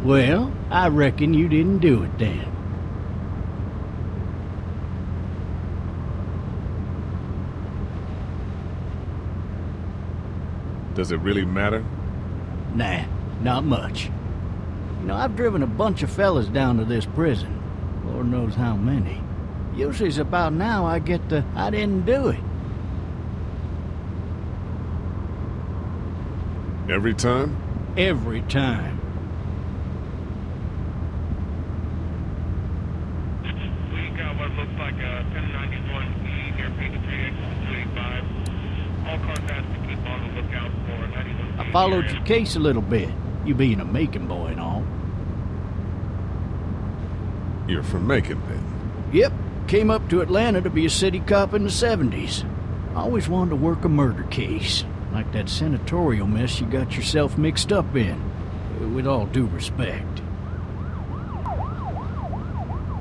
Well, I reckon you didn't do it then. Does it really matter? Nah, not much. You know, I've driven a bunch of fellas down to this prison. Lord knows how many. Usually it's about now I get the, I didn't do it. Every time? Every time. We got what looks like a 1091E near Painted exit 285. All cars have to keep on the lookout for 91. I followed your case a little bit, you being a Macon boy and all. You're from Macon, then? Yep, came up to Atlanta to be a city cop in the 70s. I always wanted to work a murder case, like that senatorial mess you got yourself mixed up in, with all due respect.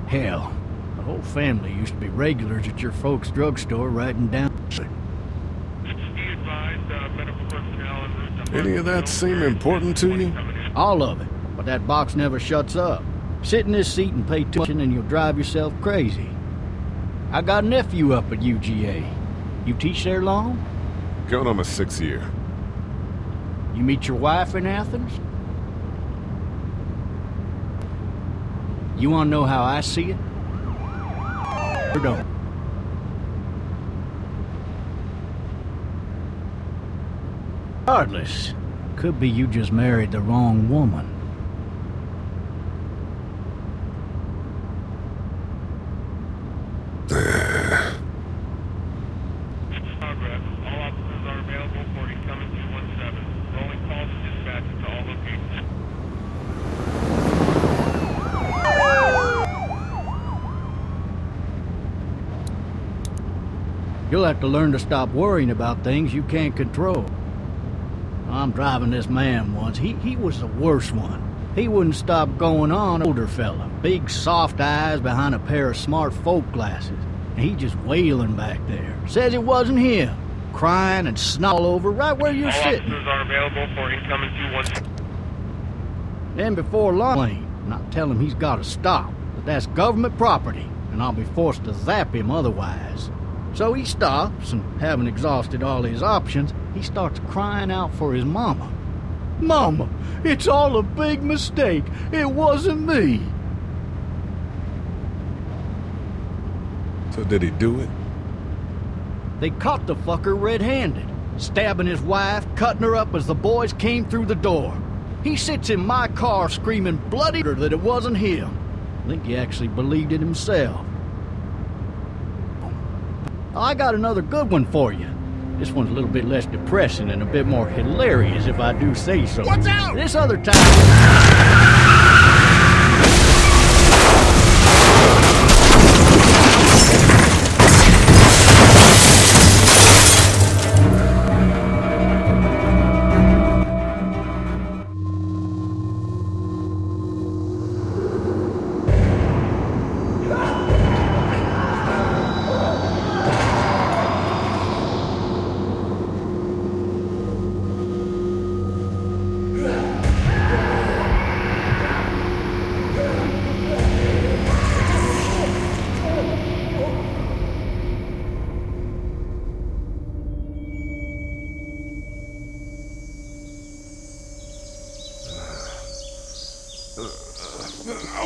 Hell, the whole family used to be regulars at your folks' drugstore writing down. Any of that seem important to you? All of it, but that box never shuts up. Sit in this seat and pay attention and you'll drive yourself crazy. I got a nephew up at UGA. You teach there long? Going on my 6th year. You meet your wife in Athens? You want to know how I see it? Or don't? Regardless, could be you just married the wrong woman. You'll have to learn to stop worrying about things you can't control. I'm driving this man once. He was the worst one. He wouldn't stop going on. Older fella, big soft eyes behind a pair of smart folk glasses. And he just wailing back there. Says it wasn't him. Crying and snot all over right where you're sitting. All officers are available for incoming 217. Then before long, and I tell him he's got to stop. But that's government property, and I'll be forced to zap him otherwise. So he stops, and having exhausted all his options, he starts crying out for his mama. Mama, it's all a big mistake. It wasn't me. So did he do it? They caught the fucker red-handed, stabbing his wife, cutting her up as the boys came through the door. He sits in my car screaming bloody that it wasn't him. I think he actually believed it himself. I got another good one for you. This one's a little bit less depressing and a bit more hilarious, if I do say so. Watch out! This other time...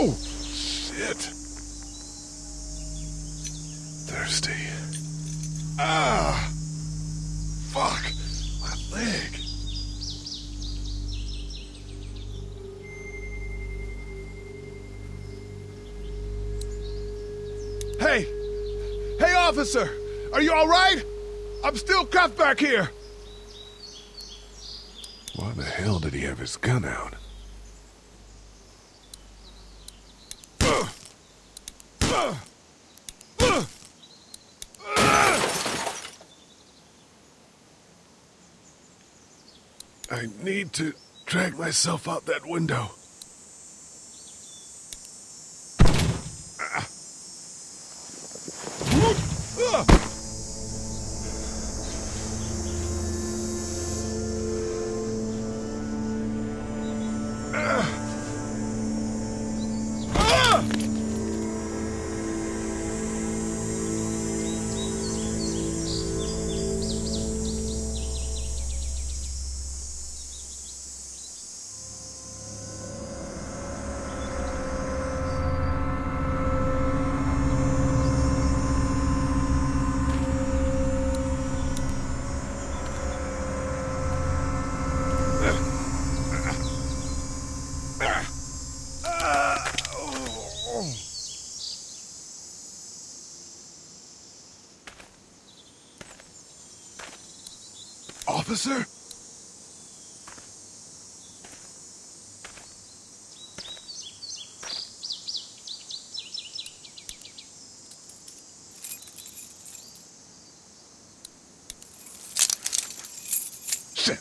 Oh, shit. Thirsty. Ah! Fuck! My leg. Hey! Hey, officer! Are you all right? I'm still cuffed back here! Why the hell did he have his gun out? I need to drag myself out that window. officer? Shit.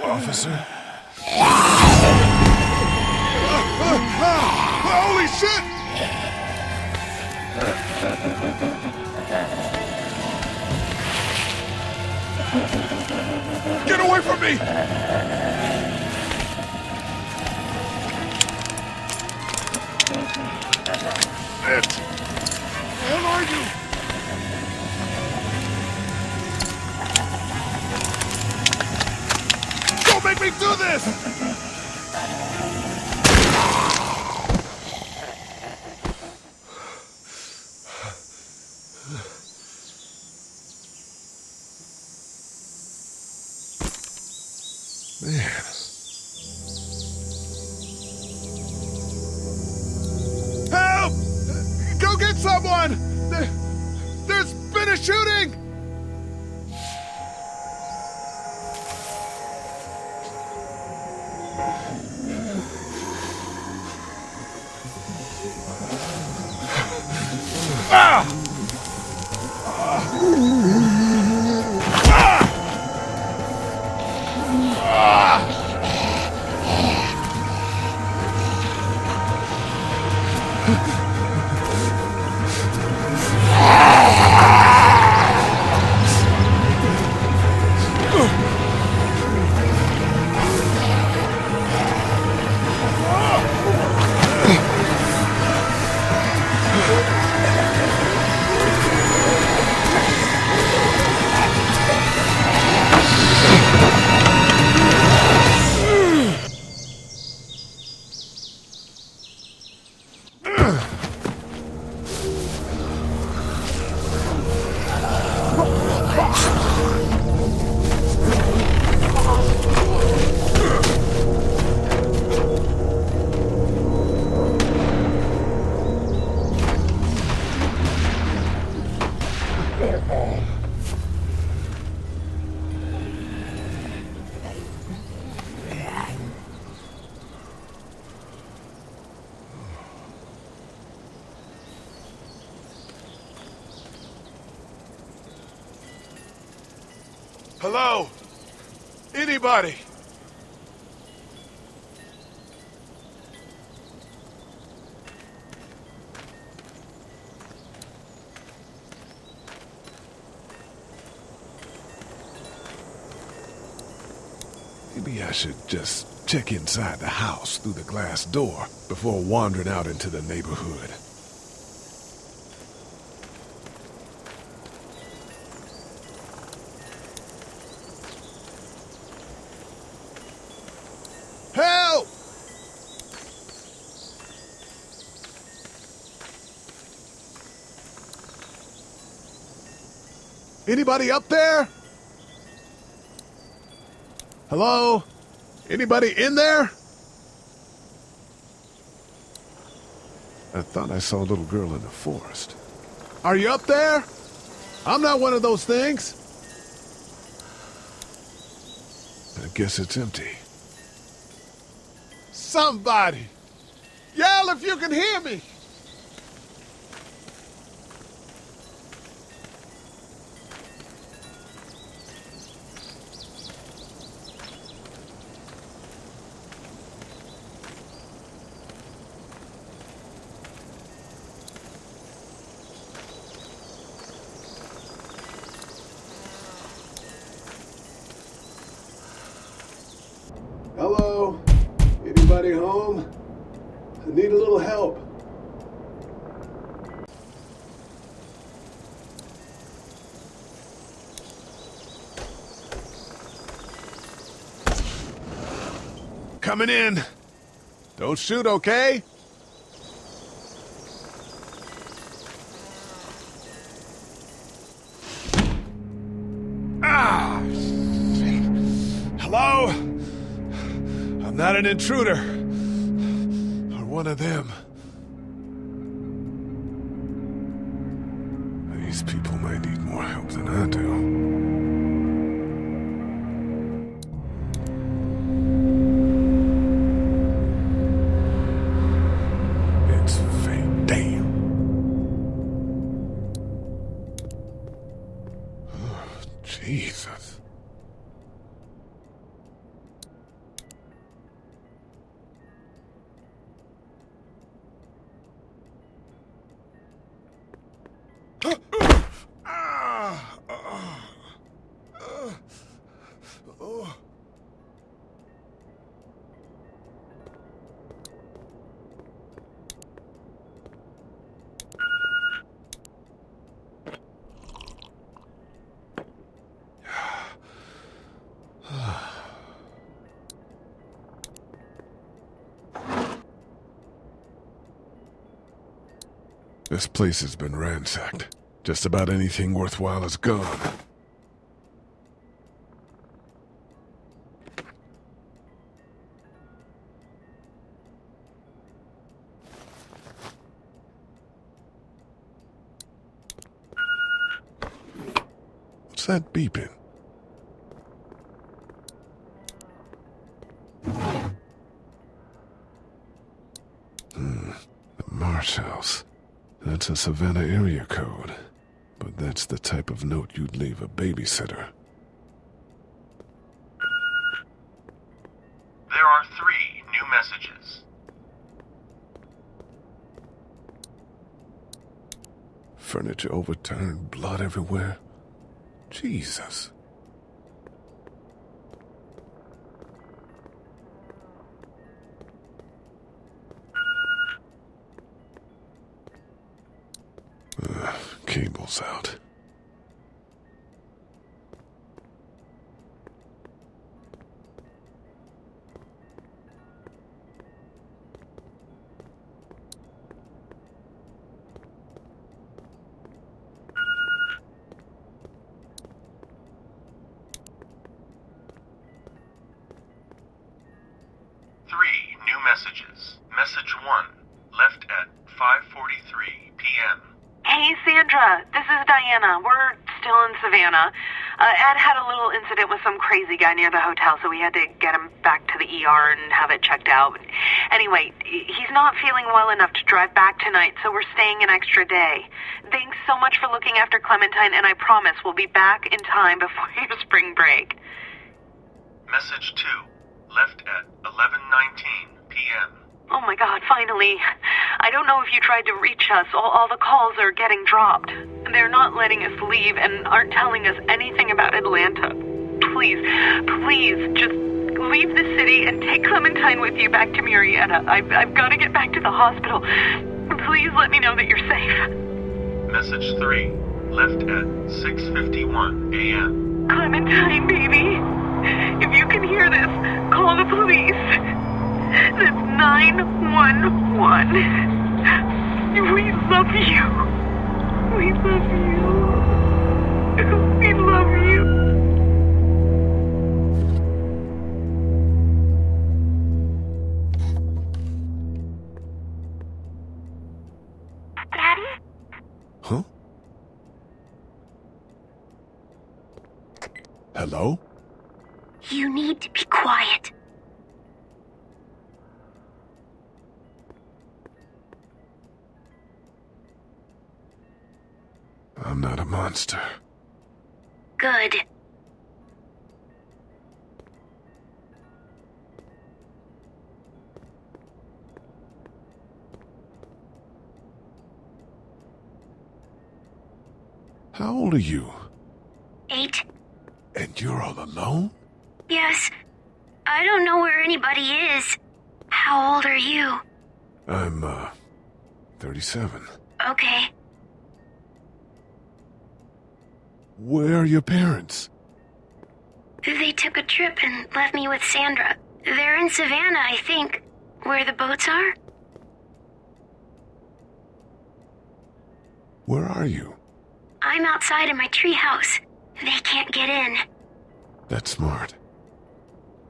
Officer? Holy shit! Get away from me! It! Where are you? Don't make me do this! Man. Help! Go get someone! There's been a shooting! Ah! Hello? Anybody? Maybe I should just check inside the house through the glass door before wandering out into the neighborhood. Help! Anybody up there? Hello? Anybody in there? I thought I saw a little girl in the forest. Are you up there? I'm not one of those things. I guess it's empty. Somebody! Yell if you can hear me! Hello? Anybody home? I need a little help. Coming in. Don't shoot, okay? Not an intruder. Or one of them. These people may need more help than I do. It's fake. Damn. Oh, Jesus. This place has been ransacked. Just about anything worthwhile is gone. What's that beeping? The Marsh House. That's a Savannah area code. But that's the type of note you'd leave a babysitter. There are 3 new messages. Furniture overturned, blood everywhere. Jesus. Cable's out. Messages. Message 1, left at 5:43 p.m. Hey, Sandra, this is Diana. We're still in Savannah. Ed had a little incident with some crazy guy near the hotel, so we had to get him back to the ER and have it checked out. Anyway, he's not feeling well enough to drive back tonight, so we're staying an extra day. Thanks so much for looking after Clementine, and I promise we'll be back in time before your spring break. Message 2, left at 11:19 p.m. Oh my God, finally. I don't know if you tried to reach us. All the calls are getting dropped. They're not letting us leave and aren't telling us anything about Atlanta. Please, just leave the city and take Clementine with you back to Murrieta. I've got to get back to the hospital. Please let me know that you're safe. Message 3, left at 6:51 a.m. Clementine, baby. If you can hear this, call the police. That's 911. We love you. We love you. We love you. Daddy? Huh? Hello? You need to be quiet. I'm not a monster. Good. How old are you? 8. And you're all alone? Yes. I don't know where anybody is. How old are you? I'm, 37. Okay. Where are your parents? They took a trip and left me with Sandra. They're in Savannah, I think. Where the boats are? Where are you? I'm outside in my treehouse. They can't get in. That's smart.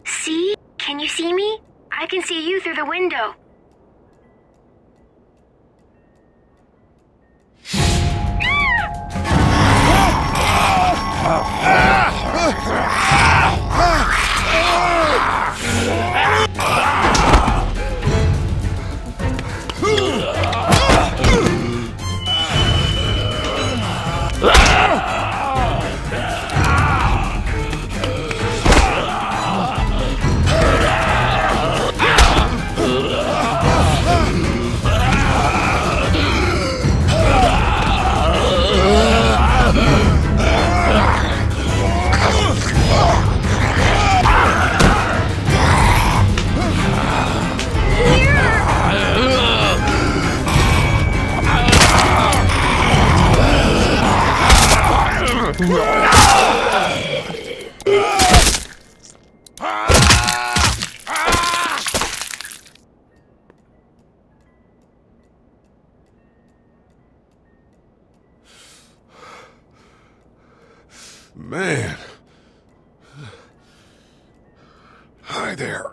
See? Can you see me? I can see you through the window. Man. Hi there.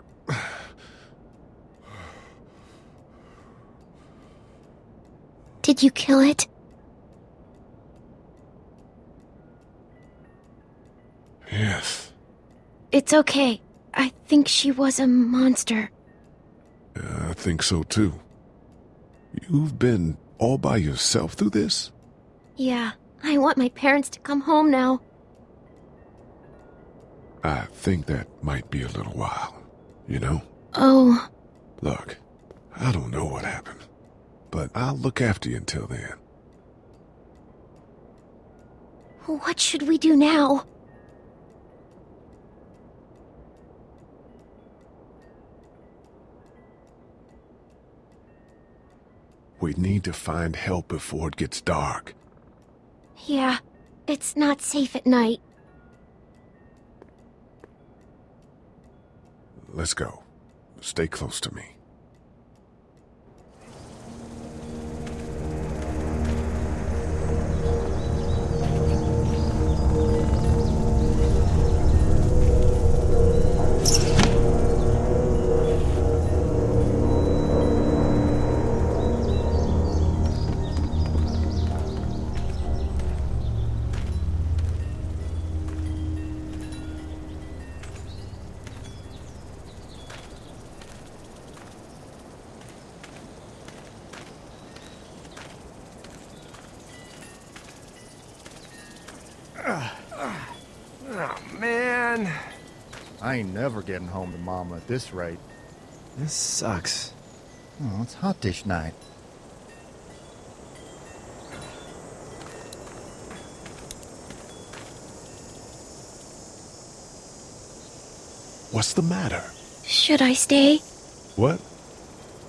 Did you kill it? Yes. It's okay. I think she was a monster. I think so too. You've been all by yourself through this? Yeah, I want my parents to come home now. I think that might be a little while, you know? Oh. Look, I don't know what happened, but I'll look after you until then. What should we do now? We need to find help before it gets dark. Yeah, it's not safe at night. Let's go. Stay close to me. Oh, man. I ain't never getting home to Mama at this rate. This sucks. Oh, it's hot dish night. What's the matter? Should I stay? What?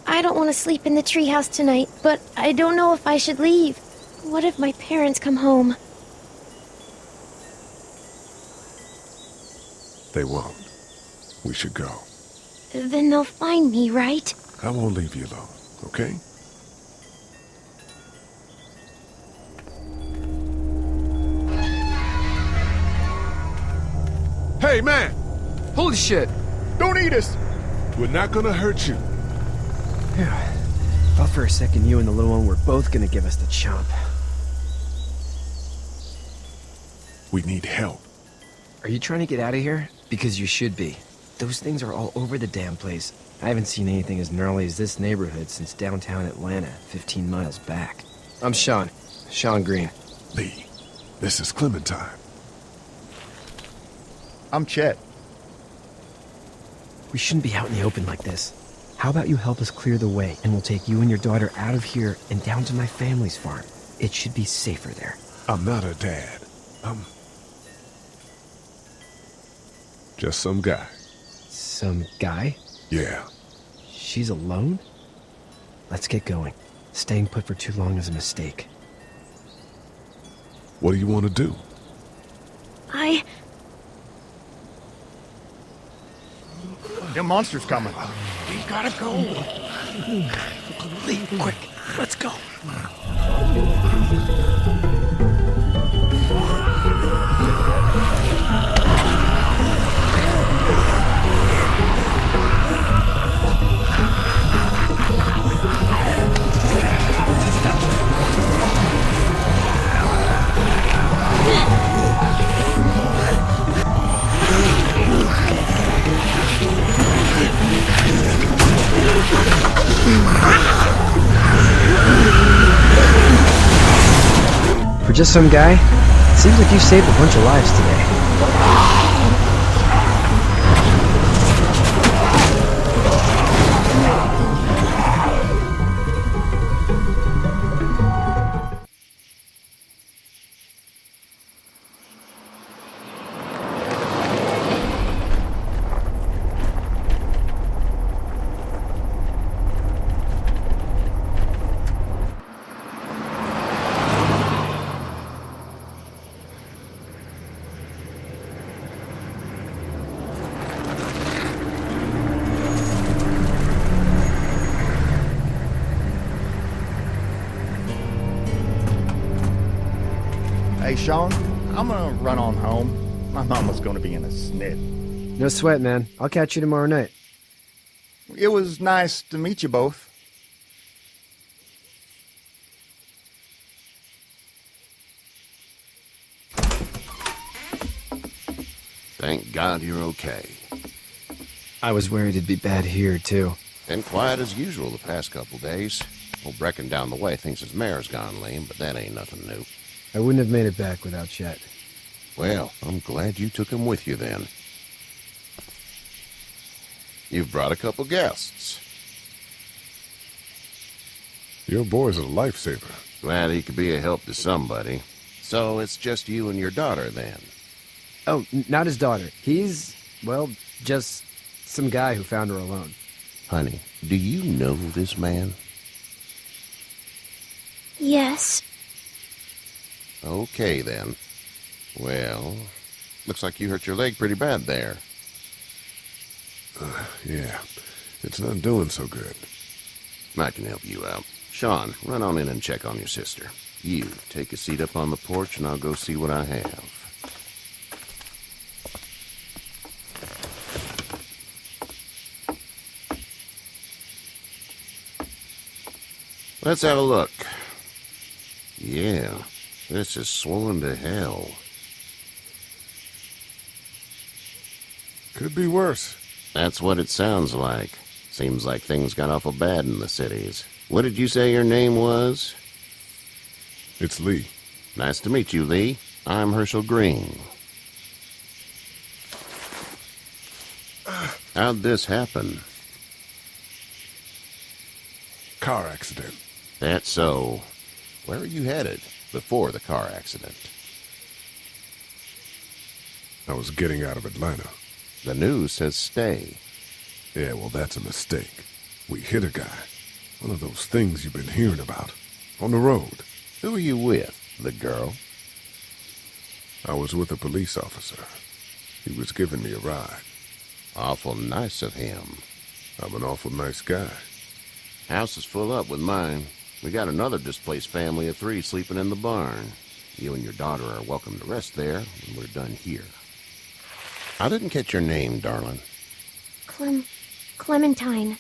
I don't want to sleep in the treehouse tonight, but I don't know if I should leave. What if my parents come home? They won't. We should go. Then they'll find me, right? I won't leave you alone, okay? Hey, man! Holy shit! Don't eat us! We're not gonna hurt you. Yeah. Thought for a second you and the little one were both gonna give us the chomp. We need help. Are you trying to get out of here? Because you should be. Those things are all over the damn place. I haven't seen anything as gnarly as this neighborhood since downtown Atlanta, 15 miles back. I'm Sean. Sean Green. Lee, this is Clementine. I'm Chet. We shouldn't be out in the open like this. How about you help us clear the way, and we'll take you and your daughter out of here and down to my family's farm. It should be safer there. I'm not her dad. I'm just some guy. Some guy? Yeah. She's alone? Let's get going. Staying put for too long is a mistake. What do you want to do? Them monsters coming. We gotta go. Lee, quick, let's go. For just some guy, it seems like you've saved a bunch of lives today. Hey, Sean, I'm gonna run on home. My mama's gonna be in a snit. No sweat, man. I'll catch you tomorrow night. It was nice to meet you both. Thank God you're okay. I was worried it'd be bad here, too. Been quiet as usual the past couple days. Old Brecken down the way thinks his mare's gone lame, but that ain't nothing new. I wouldn't have made it back without Chet. Well, I'm glad you took him with you then. You've brought a couple guests. Your boy's a lifesaver. Glad he could be a help to somebody. So it's just you and your daughter then? Oh, not his daughter. He's, well, just some guy who found her alone. Honey, do you know this man? Yes. Okay, then. Well, looks like you hurt your leg pretty bad there. Yeah, it's not doing so good. I can help you out. Sean, run on in and check on your sister. You, take a seat up on the porch and I'll go see what I have. Let's have a look. Yeah, this is swollen to hell. Could be worse. That's what it sounds like. Seems like things got awful bad in the cities. What did you say your name was? It's Lee. Nice to meet you, Lee. I'm Herschel Green. How'd this happen? Car accident. That's so. Where are you headed before the car accident? I was getting out of Atlanta. The news says stay. Yeah, well, that's a mistake. We hit a guy. One of those things you've been hearing about. On the road. Who are you with? The girl? I was with a police officer. He was giving me a ride. Awful nice of him. I'm an awful nice guy. House is full up with mine. We got another displaced family of 3 sleeping in the barn. You and your daughter are welcome to rest there when we're done here. I didn't catch your name, darling. Clementine.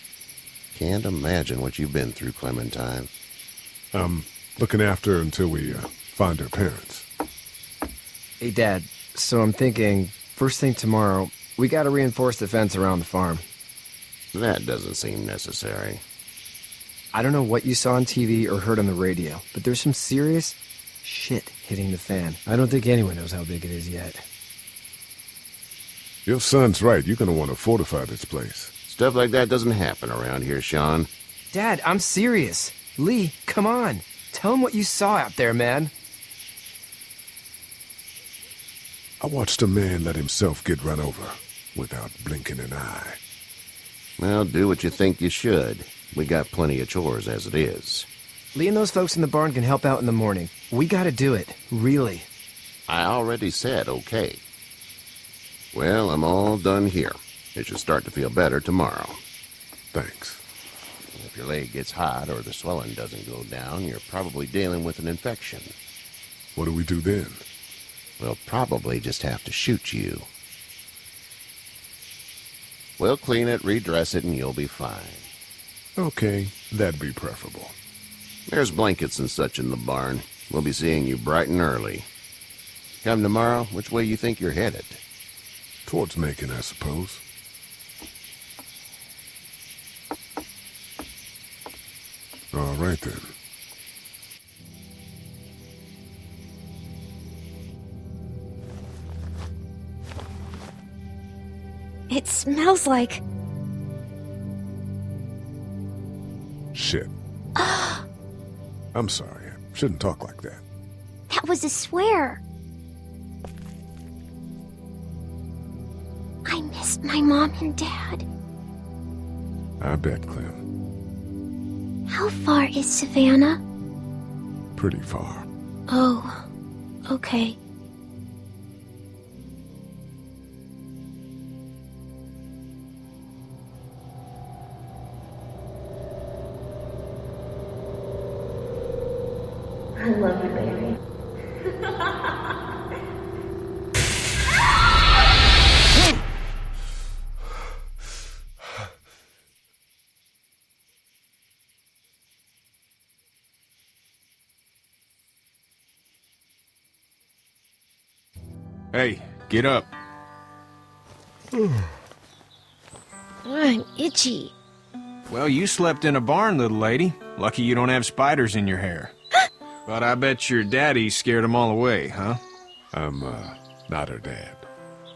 Can't imagine what you've been through, Clementine. I'm looking after her until we find her parents. Hey, Dad, so I'm thinking, first thing tomorrow, we gotta reinforce the fence around the farm. That doesn't seem necessary. I don't know what you saw on TV or heard on the radio, but there's some serious shit hitting the fan. I don't think anyone knows how big it is yet. Your son's right. You're gonna want to fortify this place. Stuff like that doesn't happen around here, Sean. Dad, I'm serious. Lee, come on. Tell him what you saw out there, man. I watched a man let himself get run over without blinking an eye. Well, do what you think you should. We got plenty of chores as it is. Lee and those folks in the barn can help out in the morning. We gotta do it. Really. I already said okay. Well, I'm all done here. It should start to feel better tomorrow. Thanks. If your leg gets hot or the swelling doesn't go down, you're probably dealing with an infection. What do we do then? We'll probably just have to shoot you. We'll clean it, redress it, and you'll be fine. Okay, that'd be preferable. There's blankets and such in the barn. We'll be seeing you bright and early. Come tomorrow, which way you think you're headed? Towards Macon, I suppose. All right, then. It smells like... Shit. I'm sorry. I shouldn't talk like that. That was a swear. I missed my mom and dad. I bet, Clem. How far is Savannah? Pretty far. Oh, okay. I love you, baby. Hey, get up. I'm itchy. Well, you slept in a barn, little lady. Lucky you don't have spiders in your hair. But I bet your daddy scared them all away, huh? I'm, not her dad.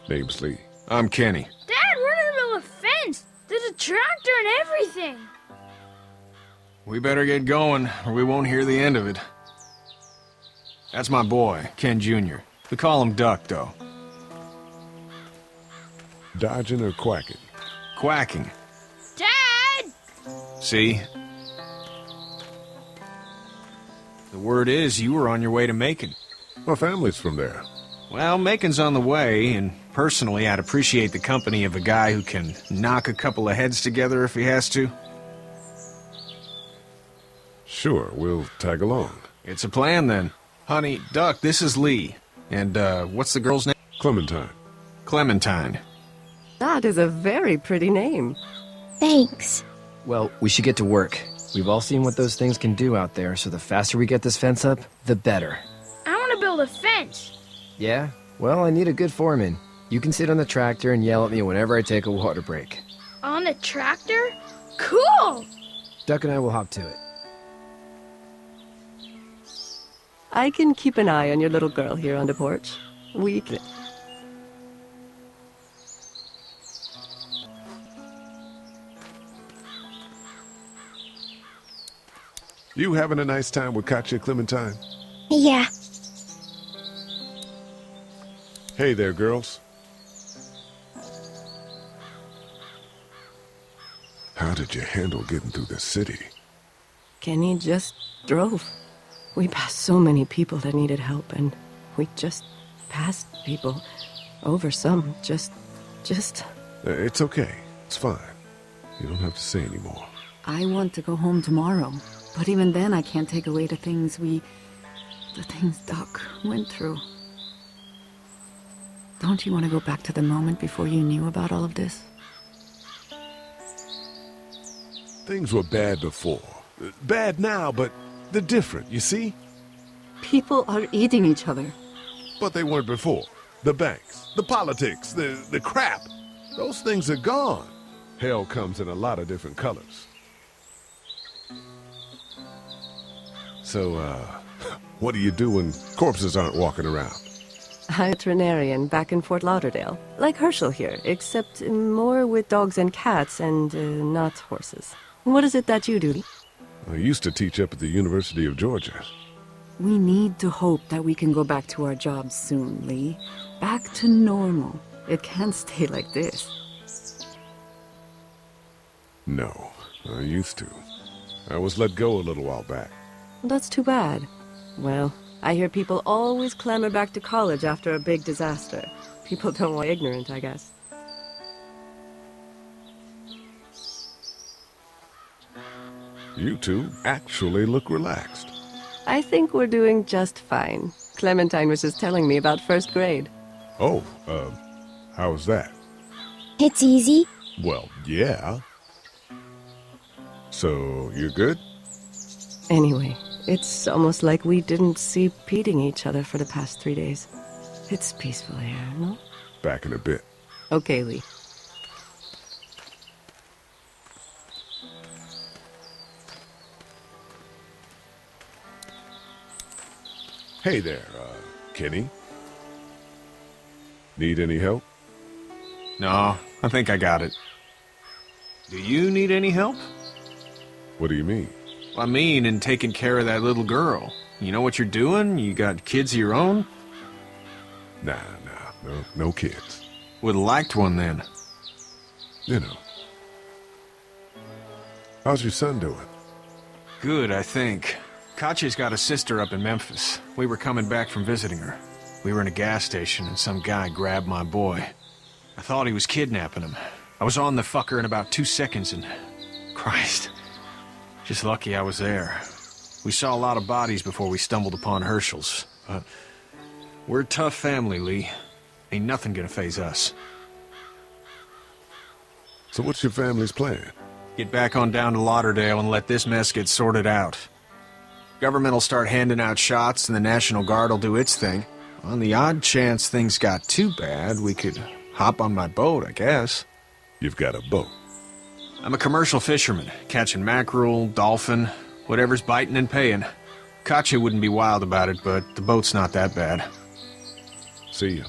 Name's Lee. I'm Kenny. Dad, we're in the middle of a fence. There's a tractor and everything. We better get going, or we won't hear the end of it. That's my boy, Ken Jr. We call him Duck, though. Dodging or quacking? Quacking. Dad! See? The word is you were on your way to Macon. My family's from there. Well, Macon's on the way, and personally, I'd appreciate the company of a guy who can knock a couple of heads together if he has to. Sure, we'll tag along. It's a plan, then. Honey, Duck, this is Lee. And, what's the girl's name? Clementine. Clementine. That is a very pretty name. Thanks. Well, we should get to work. We've all seen what those things can do out there, so the faster we get this fence up, the better. I want to build a fence. Yeah? Well, I need a good foreman. You can sit on the tractor and yell at me whenever I take a water break. On the tractor? Cool! Duck and I will hop to it. I can keep an eye on your little girl here on the porch. We can... You having a nice time with Katya, Clementine? Yeah. Hey there, girls. How did you handle getting through the city? Kenny just drove. We passed so many people that needed help, and we just passed people. Over some, just... It's okay. It's fine. You don't have to say anymore. I want to go home tomorrow. But even then, I can't take away the things Doc went through. Don't you want to go back to the moment before you knew about all of this? Things were bad before. Bad now, but they're different, you see? People are eating each other. But they weren't before. The banks, the politics, the crap. Those things are gone. Hell comes in a lot of different colors. So, what do you do when corpses aren't walking around? I'm a veterinarian back in Fort Lauderdale. Like Herschel here, except more with dogs and cats and not horses. What is it that you do? I used to teach up at the University of Georgia. We need to hope that we can go back to our jobs soon, Lee. Back to normal. It can't stay like this. No, I used to. I was let go a little while back. That's too bad. Well, I hear people always clamor back to college after a big disaster. People don't want ignorant, I guess. You two actually look relaxed. I think we're doing just fine. Clementine was just telling me about first grade. Oh, how was that? It's easy. Well, yeah. So, you're good? Anyway, it's almost like we didn't see beating each other for the past 3 days. It's peaceful here, no? Back in a bit. Okay, Lee. Hey there, Kenny. Need any help? No, I think I got it. Do you need any help? What do you mean? I mean, in taking care of that little girl. You know what you're doing? You got kids of your own? Nah, no kids. Would've liked one then. You know. How's your son doing? Good, I think. Katya's got a sister up in Memphis. We were coming back from visiting her. We were in a gas station and some guy grabbed my boy. I thought he was kidnapping him. I was on the fucker in about 2 seconds and... Christ. Just lucky I was there. We saw a lot of bodies before we stumbled upon Herschel's. But we're a tough family, Lee. Ain't nothing gonna faze us. So what's your family's plan? Get back on down to Lauderdale and let this mess get sorted out. Government will start handing out shots and the National Guard will do its thing. On the odd chance things got too bad, we could hop on my boat, I guess. You've got a boat? I'm a commercial fisherman, catching mackerel, dolphin, whatever's biting and paying. Katya wouldn't be wild about it, but the boat's not that bad. See ya.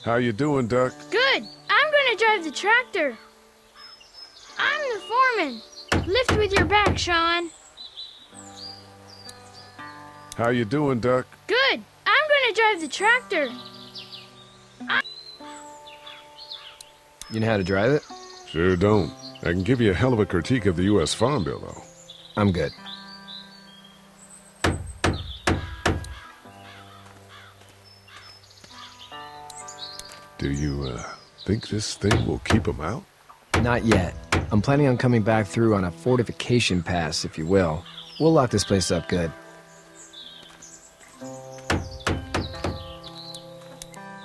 How you doing, Duck? Good. I'm gonna drive the tractor. I'm the foreman. Lift with your back, Sean. How you doing, Duck? Good. I'm gonna drive the tractor. You know how to drive it? Sure don't. I can give you a hell of a critique of the U.S. Farm Bill, though. I'm good. Do you, think this thing will keep them out? Not yet. I'm planning on coming back through on a fortification pass, if you will. We'll lock this place up good.